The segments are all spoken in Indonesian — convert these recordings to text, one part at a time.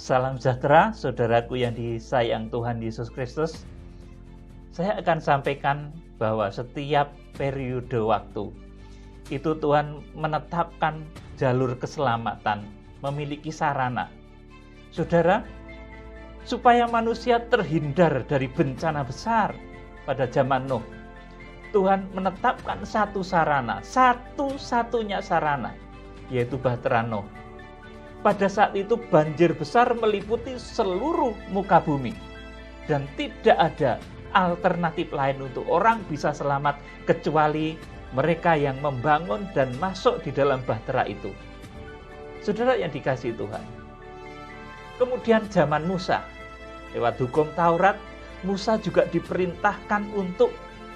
Salam sejahtera, saudaraku yang disayang Tuhan Yesus Kristus. Saya akan sampaikan bahwa setiap periode waktu itu Tuhan menetapkan jalur keselamatan, memiliki sarana. Saudara, supaya manusia terhindar dari bencana besar pada zaman Nuh, Tuhan menetapkan satu sarana, satu-satunya sarana, yaitu bahtera Nuh. Pada saat itu banjir besar meliputi seluruh muka bumi dan tidak ada alternatif lain untuk orang bisa selamat kecuali mereka yang membangun dan masuk di dalam bahtera itu. Saudara yang dikasihi Tuhan. Kemudian zaman Musa, lewat hukum Taurat, Musa juga diperintahkan untuk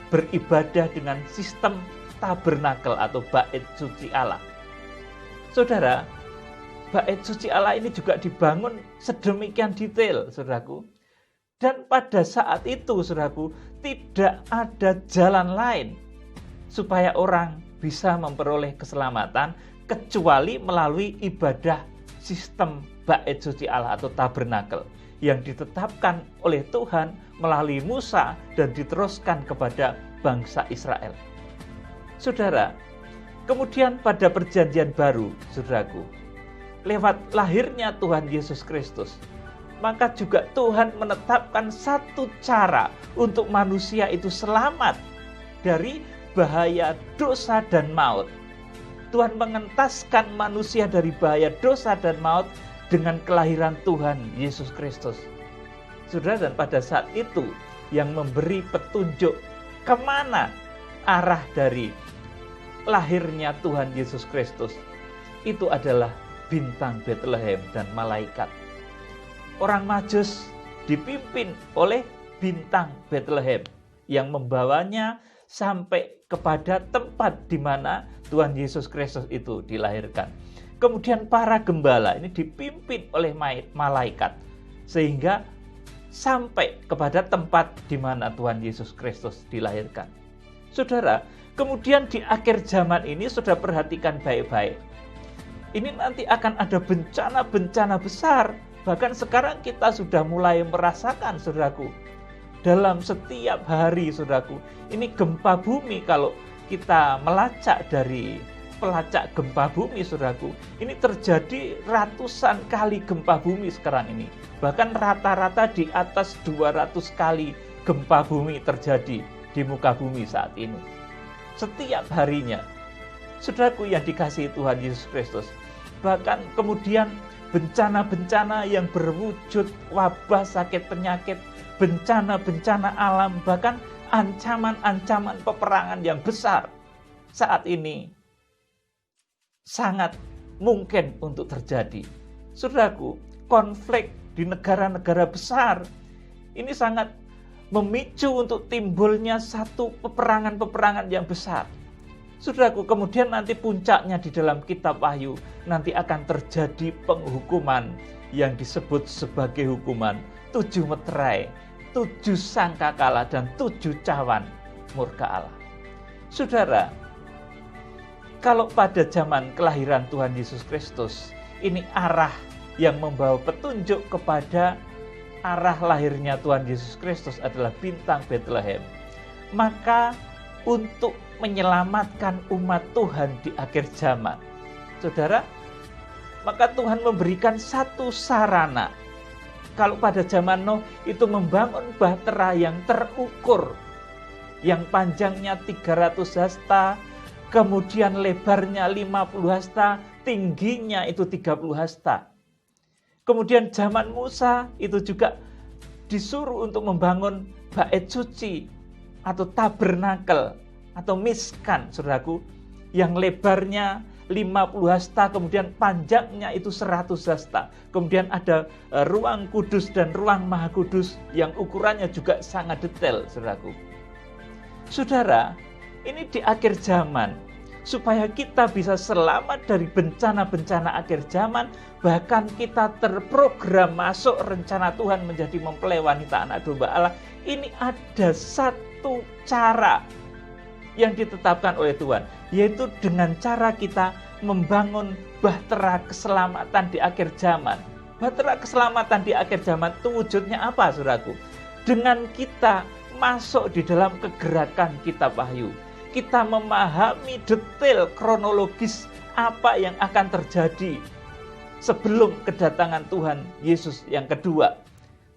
beribadah dengan sistem tabernakel atau bait suci Allah. Saudara, bait suci Allah ini juga dibangun sedemikian detail, saudaraku. Dan pada saat itu, saudaraku, tidak ada jalan lain supaya orang bisa memperoleh keselamatan kecuali melalui ibadah sistem bait suci Allah atau tabernakel yang ditetapkan oleh Tuhan melalui Musa dan diteruskan kepada bangsa Israel. Saudara, kemudian pada perjanjian baru, saudaraku, lewat lahirnya Tuhan Yesus Kristus, maka juga Tuhan menetapkan satu cara untuk manusia itu selamat dari bahaya dosa dan maut. Tuhan mengentaskan manusia dari bahaya dosa dan maut dengan kelahiran Tuhan Yesus Kristus. Saudara, dan pada saat itu yang memberi petunjuk kemana arah dari lahirnya Tuhan Yesus Kristus itu adalah bintang Bethlehem dan malaikat. Orang Majus dipimpin oleh bintang Bethlehem yang membawanya sampai kepada tempat di mana Tuhan Yesus Kristus itu dilahirkan. Kemudian para gembala ini dipimpin oleh malaikat sehingga sampai kepada tempat di mana Tuhan Yesus Kristus dilahirkan. Saudara, kemudian di akhir zaman ini sudah perhatikan baik-baik. Ini nanti akan ada bencana-bencana besar. Bahkan sekarang kita sudah mulai merasakan, saudaraku. Dalam setiap hari, saudaraku. Ini gempa bumi, kalau kita melacak dari pelacak gempa bumi, saudaraku. Ini terjadi ratusan kali gempa bumi sekarang ini. Bahkan rata-rata di atas 200 kali gempa bumi terjadi di muka bumi saat ini. Setiap harinya. Saudaraku yang dikasihi Tuhan Yesus Kristus, bahkan kemudian bencana-bencana yang berwujud wabah, sakit penyakit, bencana-bencana alam, bahkan ancaman-ancaman peperangan yang besar saat ini sangat mungkin untuk terjadi. Saudaraku, konflik di negara-negara besar ini sangat memicu untuk timbulnya satu peperangan-peperangan yang besar. Saudaraku, kemudian nanti puncaknya di dalam kitab Wahyu nanti akan terjadi penghukuman yang disebut sebagai hukuman 7 meterai, 7 sangkakala dan 7 cawan murka Allah. Saudara, kalau pada zaman kelahiran Tuhan Yesus Kristus ini arah yang membawa petunjuk kepada arah lahirnya Tuhan Yesus Kristus adalah bintang Bethlehem, maka untuk menyelamatkan umat Tuhan di akhir zaman, saudara, maka Tuhan memberikan satu sarana. Kalau pada zaman Nuh itu membangun bahtera yang terukur, yang panjangnya 300 hasta, kemudian lebarnya 50 hasta, tingginya itu 30 hasta. Kemudian zaman Musa itu juga disuruh untuk membangun bait suci atau tabernakel atau miskan, saudaraku, yang lebarnya 50 hasta, kemudian panjangnya itu 100 hasta. Kemudian ada ruang kudus dan ruang maha kudus yang ukurannya juga sangat detail, saudaraku. Saudara, ini di akhir zaman, supaya kita bisa selamat dari bencana-bencana akhir zaman, bahkan kita terprogram masuk rencana Tuhan menjadi mempelai wanita anak domba Allah, ini ada satu cara yang ditetapkan oleh Tuhan, yaitu dengan cara kita membangun bahtera keselamatan di akhir zaman. Bahtera keselamatan di akhir zaman itu wujudnya apa, saudaraku? Dengan kita masuk di dalam kegerakan kitab Wahyu, kita memahami detail kronologis apa yang akan terjadi sebelum kedatangan Tuhan Yesus yang kedua.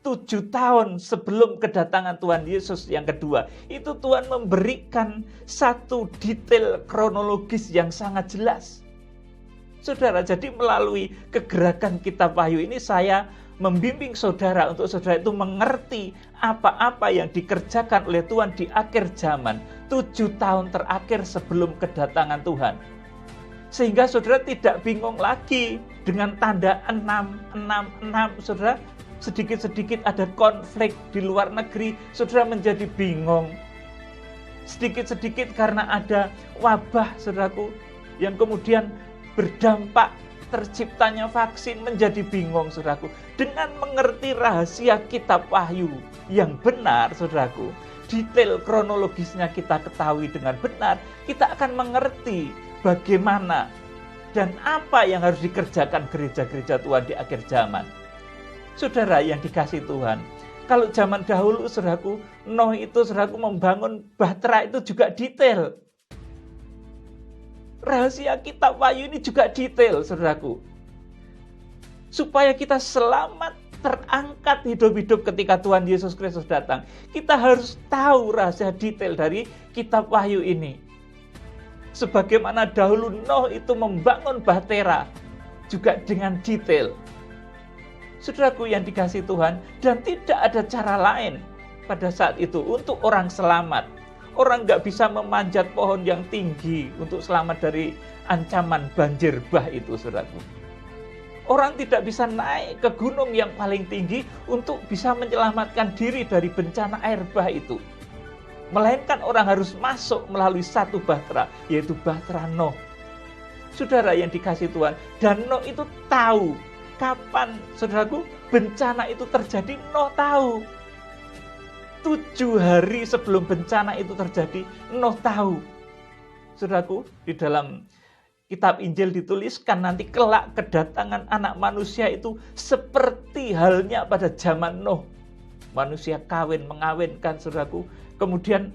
7 tahun sebelum kedatangan Tuhan Yesus yang kedua, itu Tuhan memberikan satu detail kronologis yang sangat jelas. Saudara, jadi melalui kegerakan kitab Wahyu ini saya membimbing saudara untuk saudara itu mengerti apa-apa yang dikerjakan oleh Tuhan di akhir zaman, 7 tahun terakhir sebelum kedatangan Tuhan. Sehingga saudara tidak bingung lagi dengan tanda 666, saudara. Sedikit-sedikit ada konflik di luar negeri, saudara menjadi bingung. Sedikit-sedikit karena ada wabah, saudaraku, yang kemudian berdampak terciptanya vaksin, menjadi bingung, saudaraku. Dengan mengerti rahasia kitab Wahyu yang benar, saudaraku, detail kronologisnya kita ketahui dengan benar, kita akan mengerti bagaimana dan apa yang harus dikerjakan gereja-gereja Tuhan di akhir zaman. Saudara yang dikasihi Tuhan, kalau zaman dahulu, saudaraku, Noh itu, saudaraku, membangun bahtera itu juga detail. Rahasia kitab Wahyu ini juga detail, saudaraku. Supaya kita selamat terangkat hidup-hidup ketika Tuhan Yesus Kristus datang, kita harus tahu rahasia detail dari kitab Wahyu ini. Sebagaimana dahulu Noh itu membangun bahtera juga dengan detail. Saudaraku yang dikasihi Tuhan, dan tidak ada cara lain pada saat itu untuk orang selamat. Orang nggak bisa memanjat pohon yang tinggi untuk selamat dari ancaman banjir bah itu, saudaraku. Orang tidak bisa naik ke gunung yang paling tinggi untuk bisa menyelamatkan diri dari bencana air bah itu. Melainkan orang harus masuk melalui satu bahtera, yaitu bahtera Noh. Saudara yang dikasihi Tuhan, dan Noh itu tahu kapan, saudaraku, bencana itu terjadi. Noh tahu. 7 hari sebelum bencana itu terjadi, Noh tahu. Saudaraku, di dalam kitab Injil dituliskan nanti kelak kedatangan anak manusia itu seperti halnya pada zaman Noh. Manusia kawin mengawinkan, saudaraku. Kemudian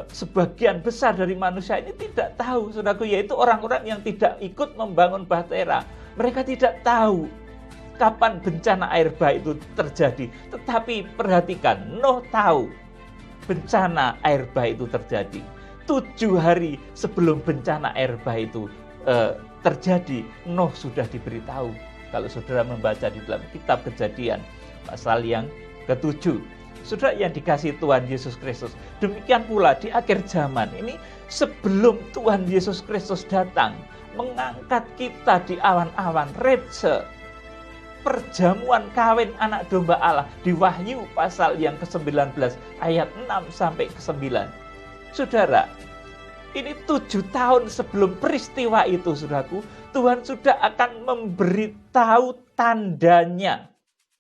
sebagian besar dari manusia ini tidak tahu, saudaraku, yaitu orang-orang yang tidak ikut membangun bahtera. Mereka tidak tahu kapan bencana air bah itu terjadi. Tetapi perhatikan, Noh tahu bencana air bah itu terjadi. 7 hari sebelum bencana air bah itu terjadi, Noh sudah diberitahu. Kalau saudara membaca di dalam kitab Kejadian pasal yang ke-7. Saudara yang dikasihi Tuhan Yesus Kristus, demikian pula di akhir zaman ini, sebelum Tuhan Yesus Kristus datang mengangkat kita di awan-awan rapture, perjamuan kawin anak domba Allah di Wahyu pasal yang ke-19 ayat 6 sampai ke-9. Saudara, ini 7 tahun sebelum peristiwa itu, saudaraku, Tuhan sudah akan memberitahu tandanya.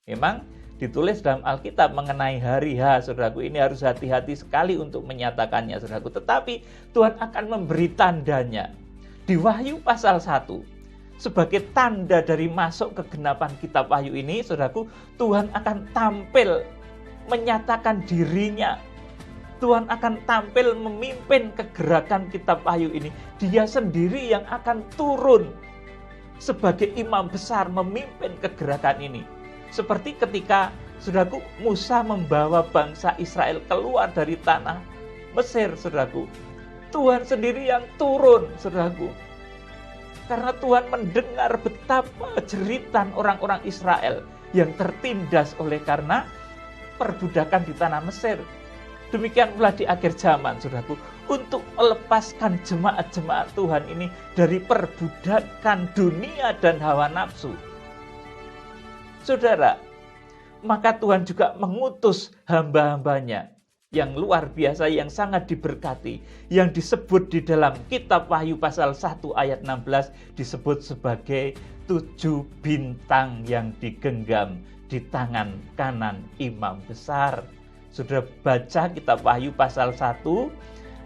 Memang ditulis dalam Alkitab mengenai hari H, saudaraku, ini harus hati-hati sekali untuk menyatakannya, saudaraku. Tetapi Tuhan akan memberi tandanya. Di Wahyu pasal 1, sebagai tanda dari masuk kegenapan kitab Wahyu ini, saudaraku, Tuhan akan tampil menyatakan dirinya. Tuhan akan tampil memimpin kegerakan kitab Wahyu ini. Dia sendiri yang akan turun sebagai imam besar memimpin kegerakan ini. Seperti ketika, saudaraku, Musa membawa bangsa Israel keluar dari tanah Mesir, saudaraku. Tuhan sendiri yang turun, saudaraku. Karena Tuhan mendengar betapa jeritan orang-orang Israel yang tertindas oleh karena perbudakan di tanah Mesir. Demikian pula di akhir zaman, saudaraku, untuk melepaskan jemaat-jemaat Tuhan ini dari perbudakan dunia dan hawa nafsu. Saudara, maka Tuhan juga mengutus hamba-hambanya yang luar biasa, yang sangat diberkati, yang disebut di dalam kitab Wahyu pasal 1 ayat 16 disebut sebagai 7 bintang yang digenggam di tangan kanan imam besar. Sudah baca kitab Wahyu pasal 1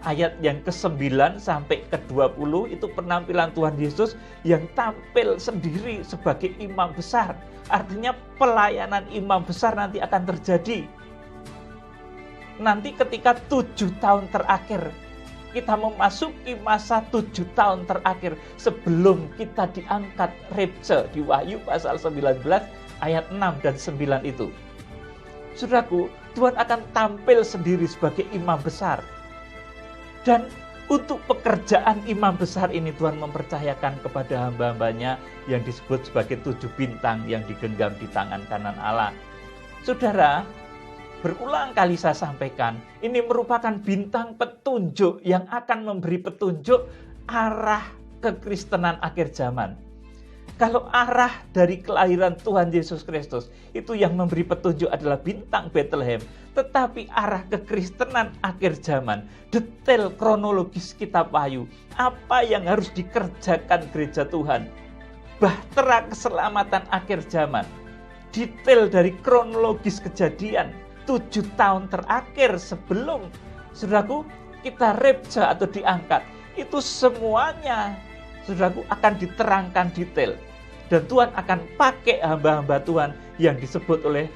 ayat yang ke-9 sampai ke-20 itu penampilan Tuhan Yesus yang tampil sendiri sebagai imam besar. Artinya pelayanan imam besar nanti akan terjadi. Nanti ketika 7 tahun terakhir, kita memasuki masa 7 tahun terakhir sebelum kita diangkat rapture di Wahyu pasal 19 ayat 6 dan 9 itu. Saudaraku, Tuhan akan tampil sendiri sebagai imam besar. Dan untuk pekerjaan imam besar ini Tuhan mempercayakan kepada hamba-hambanya yang disebut sebagai 7 bintang yang digenggam di tangan kanan Allah. Saudara, berulang kali saya sampaikan, ini merupakan bintang petunjuk yang akan memberi petunjuk arah kekristenan akhir zaman. Kalau arah dari kelahiran Tuhan Yesus Kristus itu yang memberi petunjuk adalah bintang Bethlehem, tetapi arah kekristenan akhir zaman, detail kronologis kitab Wahyu, apa yang harus dikerjakan gereja Tuhan, bahtera keselamatan akhir zaman, detail dari kronologis kejadian 7 tahun terakhir sebelum, saudaraku, kita rapture atau diangkat, itu semuanya, saudaraku, akan diterangkan detail. Dan Tuhan akan pakai hamba-hamba Tuhan yang disebut oleh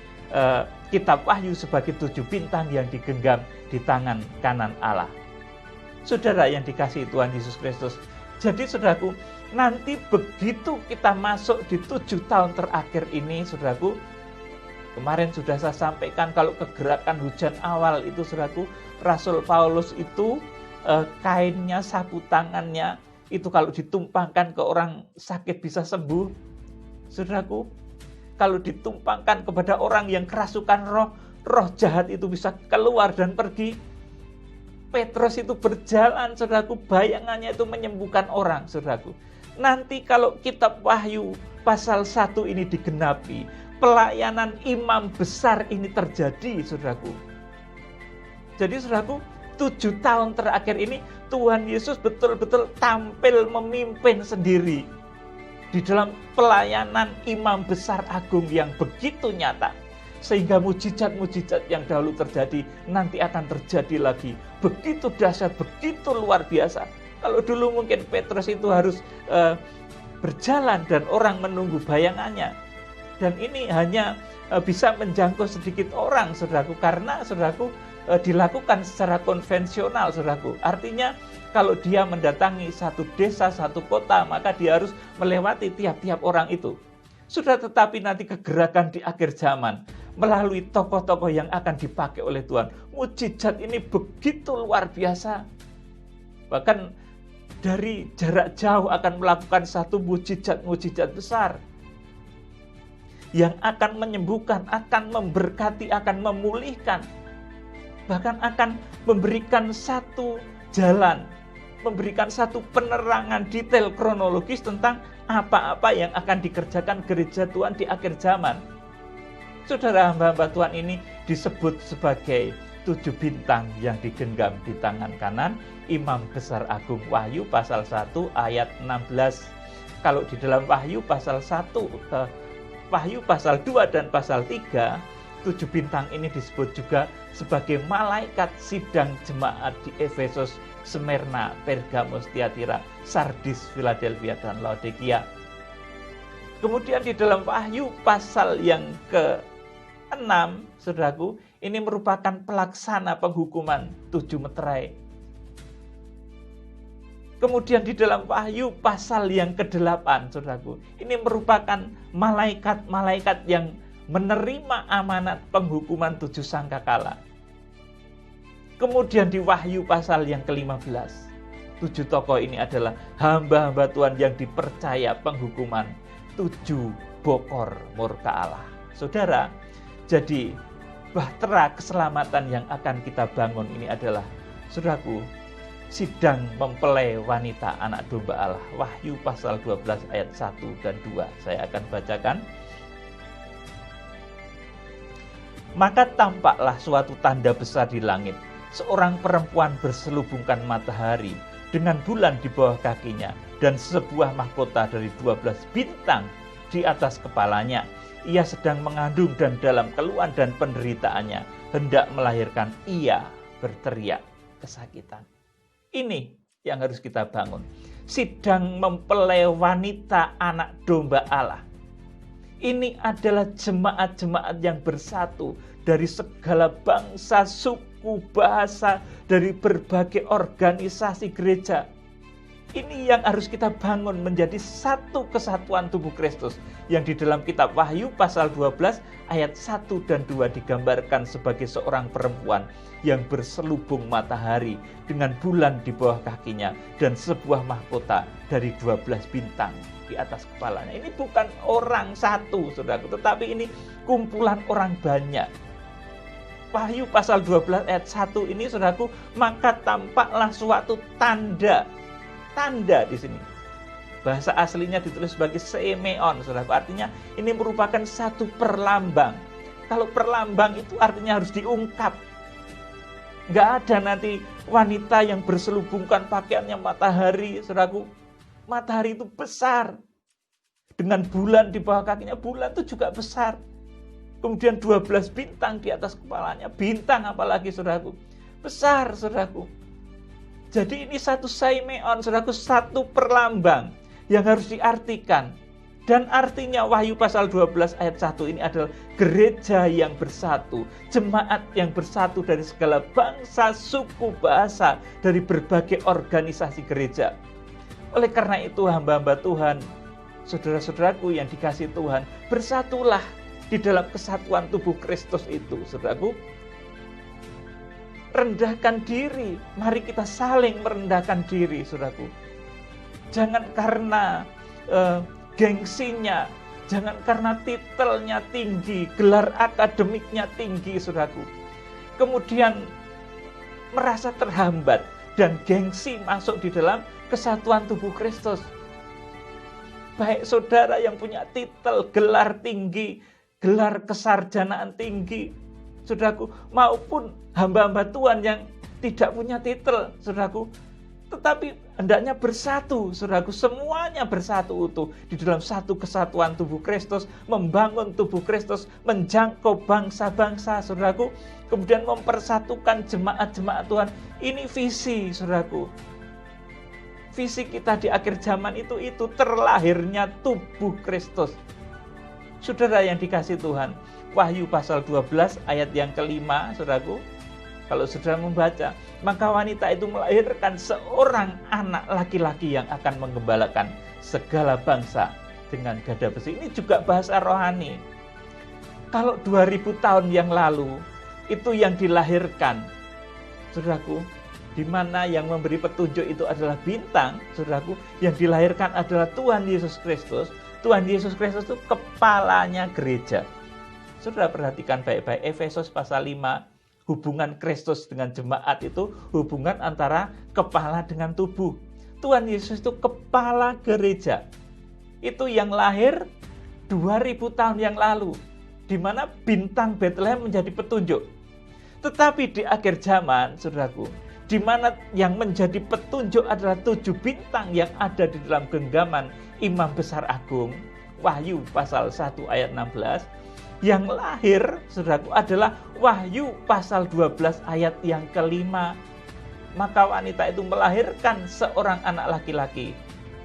kitab Wahyu sebagai 7 bintang yang digenggam di tangan kanan Allah. Saudara yang dikasihi Tuhan Yesus Kristus, jadi saudaraku, nanti begitu kita masuk di 7 tahun terakhir ini, saudaraku, kemarin sudah saya sampaikan kalau kegerakan hujan awal itu, saudaraku, Rasul Paulus itu kainnya, sapu tangannya, itu kalau ditumpangkan ke orang sakit bisa sembuh. Saudaraku, kalau ditumpangkan kepada orang yang kerasukan roh, roh jahat itu bisa keluar dan pergi. Petrus itu berjalan, saudaraku, bayangannya itu menyembuhkan orang, saudaraku. Nanti kalau kitab Wahyu pasal 1 ini digenapi, pelayanan imam besar ini terjadi, saudaraku. Jadi, saudaraku, 7 tahun terakhir ini Tuhan Yesus betul-betul tampil memimpin sendiri di dalam pelayanan imam besar agung yang begitu nyata. Sehingga mujizat-mujizat yang dahulu terjadi nanti akan terjadi lagi. Begitu dahsyat, begitu luar biasa. Kalau dulu mungkin Petrus itu harus berjalan dan orang menunggu bayangannya. Dan ini hanya bisa menjangkau sedikit orang, saudaraku, karena saudaraku dilakukan secara konvensional, saudaraku. Artinya kalau dia mendatangi satu desa, satu kota, maka dia harus melewati tiap-tiap orang itu. Sudah, tetapi nanti kegerakan di akhir zaman melalui tokoh-tokoh yang akan dipakai oleh Tuhan. Mujizat ini begitu luar biasa. Bahkan dari jarak jauh akan melakukan satu mujizat-mujizat besar yang akan menyembuhkan, akan memberkati, akan memulihkan. Bahkan akan memberikan satu jalan, memberikan satu penerangan detail kronologis tentang apa-apa yang akan dikerjakan gereja Tuhan di akhir zaman. Saudara, hamba-hamba Tuhan ini disebut sebagai 7 bintang yang digenggam di tangan kanan Imam Besar Agung. Wahyu pasal 1 ayat 16. Kalau di dalam Wahyu pasal 1, Wahyu pasal 2 dan pasal 3, 7 bintang ini disebut juga sebagai malaikat sidang jemaat di Efesus, Smyrna, Pergamos, Tiatira, Sardis, Philadelphia, dan Laodikia. Kemudian di dalam Wahyu pasal yang ke-6, saudaraku, ini merupakan pelaksana penghukuman 7 meterai. Kemudian di dalam Wahyu pasal yang ke-8, saudaraku, ini merupakan malaikat-malaikat yang menerima amanat penghukuman 7 sangkakala. Kemudian di Wahyu pasal yang ke-15, 7 tokoh ini adalah hamba-hamba Tuhan yang dipercaya penghukuman 7 bokor murka Allah. Saudara, jadi bahtera keselamatan yang akan kita bangun ini adalah, saudaraku, sidang mempelai wanita anak domba Allah. Wahyu pasal 12 ayat 1 dan 2. Saya akan bacakan. Maka tampaklah suatu tanda besar di langit. Seorang perempuan berselubungkan matahari dengan bulan di bawah kakinya dan sebuah mahkota dari 12 bintang di atas kepalanya. Ia sedang mengandung dan dalam keluhan dan penderitaannya hendak melahirkan, ia berteriak kesakitan. Ini yang harus kita bangun. Sidang mempelai wanita anak domba Allah. Ini adalah jemaat-jemaat yang bersatu dari segala bangsa, suku, bahasa, dari berbagai organisasi gereja. Ini yang harus kita bangun menjadi satu kesatuan tubuh Kristus. Yang di dalam kitab Wahyu pasal 12 ayat 1 dan 2 digambarkan sebagai seorang perempuan yang berselubung matahari dengan bulan di bawah kakinya dan sebuah mahkota dari 12 bintang di atas kepalanya. Ini bukan orang satu, saudaraku, tetapi ini kumpulan orang banyak. Wahyu pasal 12 ayat 1 ini, saudaraku, maka tampaklah suatu tanda di sini. Bahasa aslinya ditulis sebagai semeon, saudaraku. Artinya ini merupakan satu perlambang. Kalau perlambang itu artinya harus diungkap. Nggak ada nanti wanita yang berselubungkan pakaiannya matahari, saudaraku. Matahari itu besar. Dengan bulan di bawah kakinya, bulan itu juga besar. Kemudian 12 bintang di atas kepalanya. Bintang apalagi, saudaraku. Besar, saudaraku. Jadi ini satu semeon, saudaraku, satu perlambang yang harus diartikan. Dan artinya Wahyu pasal 12 ayat 1 ini adalah gereja yang bersatu, jemaat yang bersatu dari segala bangsa, suku, bahasa, dari berbagai organisasi gereja. Oleh karena itu hamba-hamba Tuhan, saudara-saudaraku yang dikasihi Tuhan, bersatulah di dalam kesatuan tubuh Kristus itu, saudaraku. Rendahkan diri, mari kita saling merendahkan diri, saudaraku. Jangan karena gengsinya, jangan karena titelnya tinggi, gelar akademiknya tinggi, saudaraku. Kemudian merasa terhambat dan gengsi masuk di dalam kesatuan tubuh Kristus. Baik saudara yang punya titel, gelar tinggi, gelar kesarjanaan tinggi, saudaraku, maupun hamba-hamba Tuhan yang tidak punya titel, saudaraku, tetapi hendaknya bersatu, saudaraku, semuanya bersatu utuh di dalam satu kesatuan tubuh Kristus, membangun tubuh Kristus, menjangkau bangsa-bangsa, saudaraku, kemudian mempersatukan jemaat-jemaat Tuhan. Ini visi, saudaraku. Visi kita di akhir zaman itu terlahirnya tubuh Kristus. Saudara yang dikasihi Tuhan, Wahyu pasal 12 ayat yang kelima, saudaraku, kalau saudara membaca, maka wanita itu melahirkan seorang anak laki-laki yang akan menggembalakan segala bangsa dengan gada besi. Ini juga bahasa rohani. Kalau 2000 tahun yang lalu, itu yang dilahirkan, saudaraku, di mana yang memberi petunjuk itu adalah bintang, saudaraku, yang dilahirkan adalah Tuhan Yesus Kristus. Tuhan Yesus Kristus itu kepalanya gereja. Saudara perhatikan baik-baik, Efesus pasal 5, hubungan Kristus dengan jemaat itu hubungan antara kepala dengan tubuh. Tuhan Yesus itu kepala gereja. Itu yang lahir 2000 tahun yang lalu, di mana bintang Bethlehem menjadi petunjuk. Tetapi di akhir zaman, saudaraku, di mana yang menjadi petunjuk adalah 7 bintang yang ada di dalam genggaman Imam Besar Agung, Wahyu pasal 1 ayat 16, yang lahir, saudaraku, adalah Wahyu pasal 12 ayat yang kelima. Maka wanita itu melahirkan seorang anak laki-laki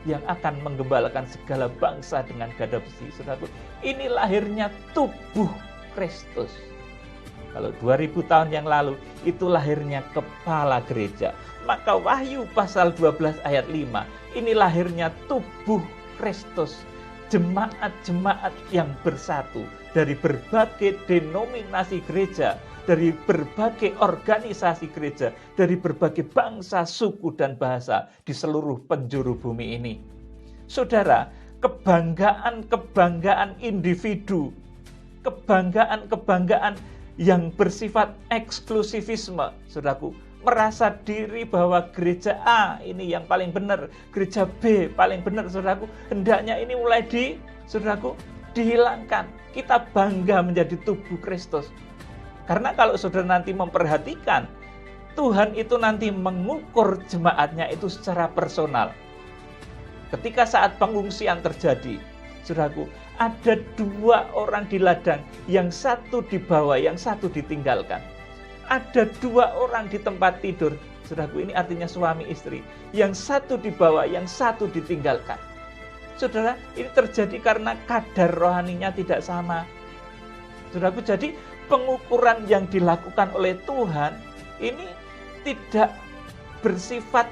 yang akan menggembalakan segala bangsa dengan gada besi, saudaraku. Ini lahirnya tubuh Kristus. Kalau 2000 tahun yang lalu, itu lahirnya kepala gereja. Maka Wahyu pasal 12 ayat 5, ini lahirnya tubuh Kristus. Jemaat-jemaat yang bersatu dari berbagai denominasi gereja, dari berbagai organisasi gereja, dari berbagai bangsa, suku, dan bahasa di seluruh penjuru bumi ini. Saudara, kebanggaan individu, kebanggaan yang bersifat eksklusivisme, saudaraku, merasa diri bahwa gereja A ini yang paling benar, gereja B paling benar, saudaraku, hendaknya ini mulai saudaraku, dihilangkan. Kita bangga menjadi tubuh Kristus. Karena kalau saudara nanti memperhatikan, Tuhan itu nanti mengukur jemaatnya itu secara personal. Ketika saat pengungsian terjadi, saudaraku, ada 2 orang di ladang, yang satu dibawa, yang satu ditinggalkan. Ada 2 orang di tempat tidur, Saudaraku, ini artinya suami istri. Yang satu dibawa, yang satu ditinggalkan. Saudara, ini terjadi karena kadar rohaninya tidak sama. Saudaraku, jadi pengukuran yang dilakukan oleh Tuhan ini tidak bersifat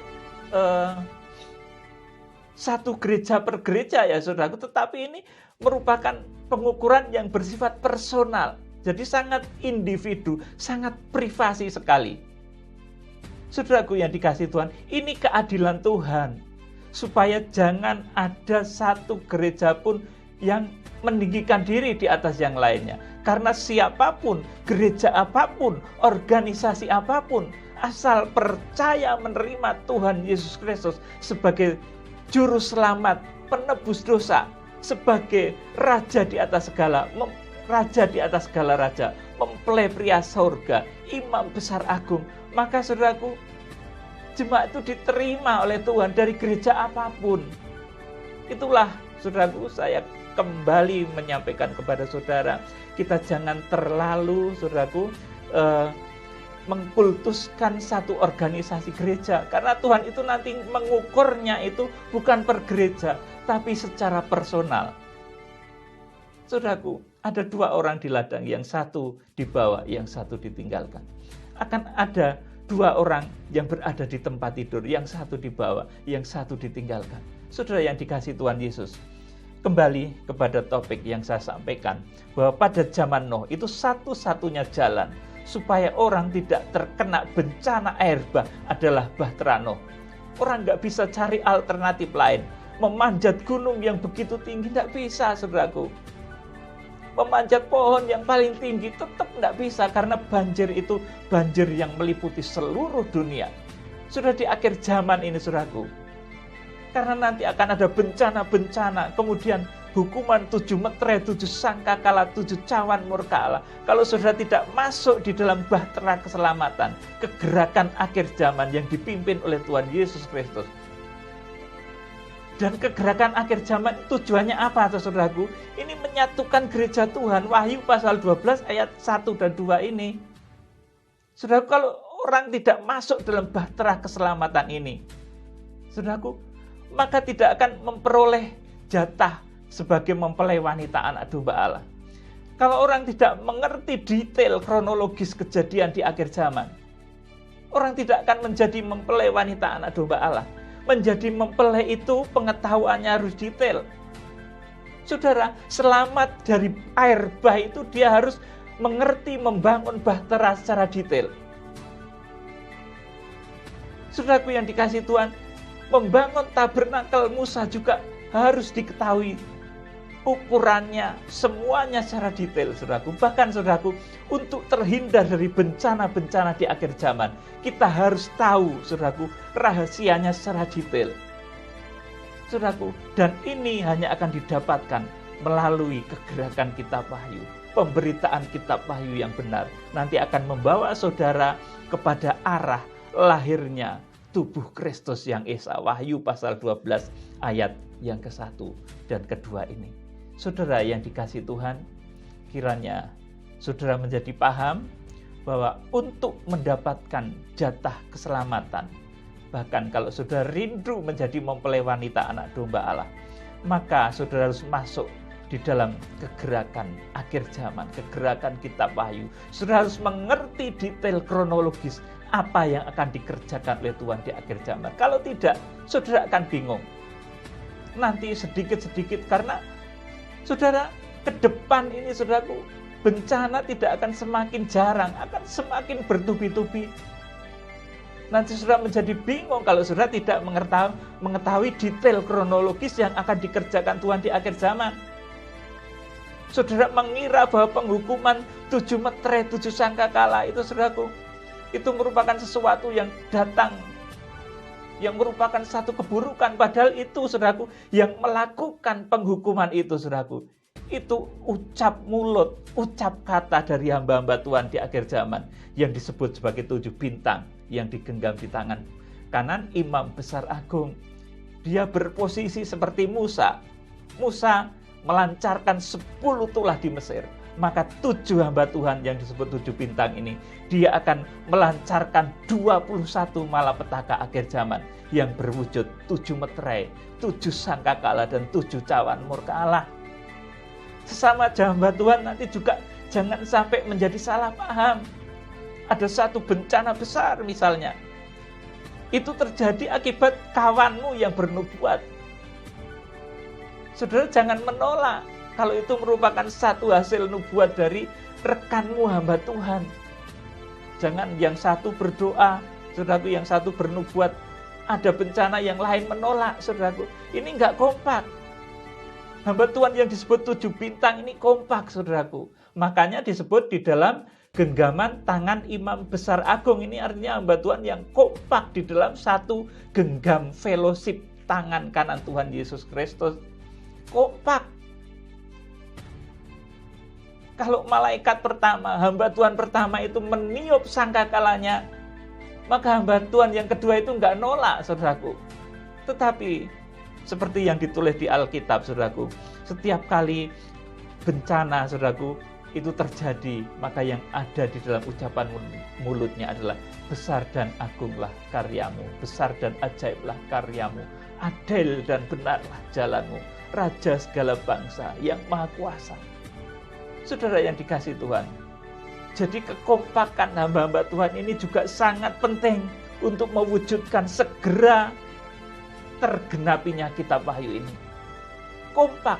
satu gereja per gereja ya saudaraku, tetapi ini merupakan pengukuran yang bersifat personal. Jadi sangat individu, sangat privasi sekali. Saudaraku yang dikasihi Tuhan, ini keadilan Tuhan. Supaya jangan ada satu gereja pun yang meninggikan diri di atas yang lainnya. Karena siapapun, gereja apapun, organisasi apapun, asal percaya menerima Tuhan Yesus Kristus sebagai Juru Selamat, penebus dosa, sebagai Raja di atas segala, Raja di atas segala raja, mempelai pria surga, Imam besar agung, maka saudaraku, jemaat itu diterima oleh Tuhan dari gereja apapun. Itulah saudaraku, saya kembali menyampaikan kepada saudara, kita jangan terlalu saudaraku mengkultuskan satu organisasi gereja, karena Tuhan itu nanti mengukurnya itu bukan per gereja, tapi secara personal. Saudaraku, ada dua orang di ladang, yang satu dibawa, yang satu ditinggalkan. Akan ada dua orang yang berada di tempat tidur, yang satu dibawa, yang satu ditinggalkan. Saudara yang dikasihi Tuhan Yesus, kembali kepada topik yang saya sampaikan, bahwa pada zaman Nuh itu satu-satunya jalan supaya orang tidak terkena bencana air bah adalah bahtera Nuh. Orang nggak bisa cari alternatif lain. Memanjat gunung yang begitu tinggi nggak bisa, saudaraku. Memanjat pohon yang paling tinggi tetap nggak bisa, karena banjir itu banjir yang meliputi seluruh dunia. Sudah di akhir zaman ini, saudaraku. Karena nanti akan ada bencana-bencana, kemudian hukuman 7 meterai, 7 sangkakala, 7 cawan murka Allah. Kalau saudara tidak masuk di dalam bahtera keselamatan, kegerakan akhir zaman yang dipimpin oleh Tuhan Yesus Kristus. Dan kegerakan akhir zaman tujuannya apa, saudaraku? Ini menyatukan gereja Tuhan. Wahyu pasal 12 ayat 1 dan 2 ini. Saudaraku, kalau orang tidak masuk dalam bahtera keselamatan ini, saudaraku, maka tidak akan memperoleh jatah sebagai mempelai wanita anak domba Allah. Kalau orang tidak mengerti detail kronologis kejadian di akhir zaman, orang tidak akan menjadi mempelai wanita anak domba Allah. Menjadi mempelai itu pengetahuannya harus detail. Saudara, selamat dari air bah itu dia harus mengerti membangun bahtera secara detail. Saudaraku yang dikasihi Tuhan, membangun tabernakel Musa juga harus diketahui ukurannya, semuanya secara detail, saudaraku. Bahkan, saudaraku, untuk terhindar dari bencana-bencana di akhir zaman, kita harus tahu, saudaraku, rahasianya secara detail. Saudaraku, dan ini hanya akan didapatkan melalui kegerakan kitab Wahyu. Pemberitaan kitab Wahyu yang benar nanti akan membawa saudara kepada arah lahirnya tubuh Kristus yang esa. Wahyu pasal 12 ayat yang ke-1 dan ke-2 ini. Saudara yang dikasihi Tuhan, kiranya saudara menjadi paham bahwa untuk mendapatkan jatah keselamatan, bahkan kalau saudara rindu menjadi mempelai wanita anak domba Allah, maka saudara harus masuk di dalam kegerakan akhir zaman, kegerakan kitab Wahyu. Saudara harus mengerti detail kronologis apa yang akan dikerjakan oleh Tuhan di akhir zaman. Kalau tidak, saudara akan bingung. Nanti sedikit-sedikit, karena saudara, ke depan ini saudaraku, bencana tidak akan semakin jarang, akan semakin bertubi-tubi. Nanti saudara menjadi bingung kalau saudara tidak mengetahui detail kronologis yang akan dikerjakan Tuhan di akhir zaman. Saudara mengira bahwa penghukuman 7 meterai, 7 sangkakala itu, saudaraku, itu merupakan sesuatu yang datang, yang merupakan satu keburukan. Padahal itu, saudaraku, yang melakukan penghukuman itu, saudaraku, itu ucap mulut, ucap kata dari hamba-hamba Tuhan di akhir zaman yang disebut sebagai 7 bintang yang digenggam di tangan kanan Imam besar agung. Dia berposisi seperti Musa. Musa melancarkan 10 tulah di Mesir. maka 7 hamba Tuhan yang disebut 7 bintang ini, dia akan melancarkan 21 malapetaka akhir zaman yang berwujud 7 meterai, 7 sangkakala, dan 7 cawan murka Allah. Sesama hamba Tuhan nanti juga jangan sampai menjadi salah paham. Ada satu bencana besar misalnya, itu terjadi akibat kawanmu yang bernubuat. Saudara jangan menolak kalau itu merupakan satu hasil nubuat dari rekanmu hamba Tuhan. Jangan yang satu berdoa, saudaraku, yang satu bernubuat, ada bencana yang lain menolak, saudaraku. Ini enggak kompak. Hamba Tuhan yang disebut 7 bintang ini kompak, saudaraku. Makanya disebut di dalam genggaman tangan imam besar agung. Ini artinya hamba Tuhan yang kompak di dalam satu genggam fellowship tangan kanan Tuhan Yesus Kristus. Kompak. Kalau malaikat pertama, hamba Tuhan pertama itu meniup sangkakalanya, maka hamba Tuhan yang kedua itu enggak nolak, saudaraku. Tetapi seperti yang ditulis di Alkitab, saudaraku, setiap kali bencana, saudaraku, itu terjadi, maka yang ada di dalam ucapan mulutnya adalah besar dan agunglah karyamu, besar dan ajaiblah karyamu, adil dan benarlah jalanmu, Raja segala bangsa yang maha kuasa. Saudara yang dikasihi Tuhan, jadi kekompakan hamba-hamba Tuhan ini juga sangat penting untuk mewujudkan segera tergenapinya kitab Wahyu ini. Kompak.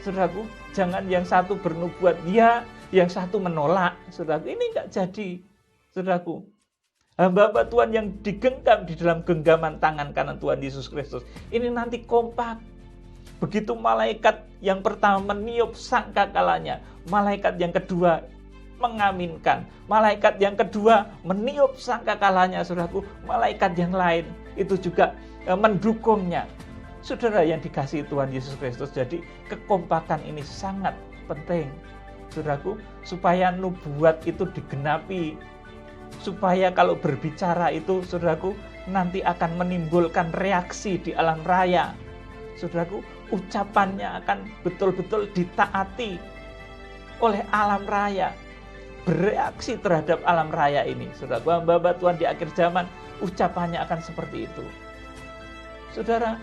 Saudaraku, jangan yang satu bernubuat ya, yang satu menolak. Saudaraku, ini enggak jadi. Saudaraku, hamba-hamba Tuhan yang digenggam di dalam genggaman tangan kanan Tuhan Yesus Kristus, ini nanti kompak. Begitu malaikat yang pertama meniup sangkakalanya, malaikat yang kedua mengaminkan, malaikat yang kedua meniup sangkakalanya, saudaraku, malaikat yang lain itu juga mendukungnya. Saudara yang dikasihi Tuhan Yesus Kristus, jadi kekompakan ini sangat penting, saudaraku, supaya nubuat itu digenapi, supaya kalau berbicara itu, saudaraku, nanti akan menimbulkan reaksi di alam raya. Saudaraku, ucapannya akan betul-betul ditaati oleh alam raya, bereaksi terhadap alam raya ini. Saudaraku, hamba-hamba Tuhan di akhir zaman, ucapannya akan seperti itu. Saudara,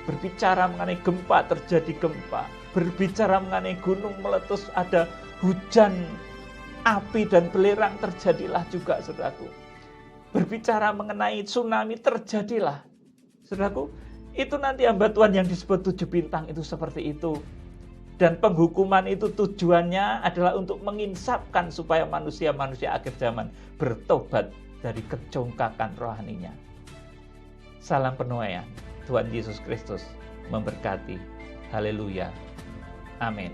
berbicara mengenai gempa, terjadi gempa. Berbicara mengenai gunung meletus, ada hujan api dan belerang, terjadilah juga, saudaraku. Berbicara mengenai tsunami, terjadilah. Saudaraku, itu nanti hamba Tuhan yang disebut 7 bintang itu seperti itu. Dan penghukuman itu tujuannya adalah untuk menginsapkan supaya manusia-manusia akhir zaman bertobat dari kecongkakan rohaninya. Salam penuaian. Tuhan Yesus Kristus memberkati. Haleluya. Amin.